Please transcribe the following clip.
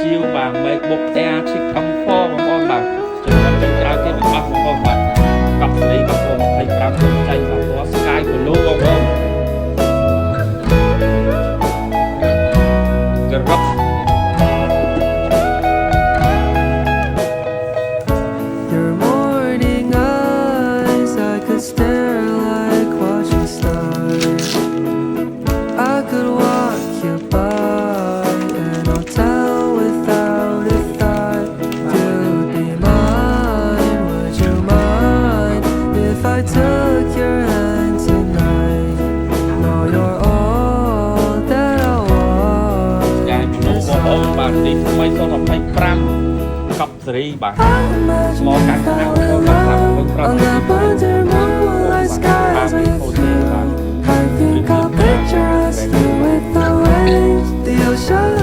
chiêu và MacBook Air chip M4 បងប្អូនបាទចំណុចចុងក្រោយទៀតរបស់បងប្អូនបាទកប់សេរីបងប្អូន25ទុនចៃបាទពណ៌ Sky Blue បងប្អូនក្រឹប Your morning eyes, I could stare like watching stars. I could walk you by an hotel without a thought. You'd be mine, would you mind if I took your hand tonight? No, you're all that I want. ចាជំនុំបងប្អូនបាទទីថ្មី025កប់សេរីបាទ Imagine you fell in love on that wonder moonlight skies with you. I think I'll picture us here with the waves, the ocean.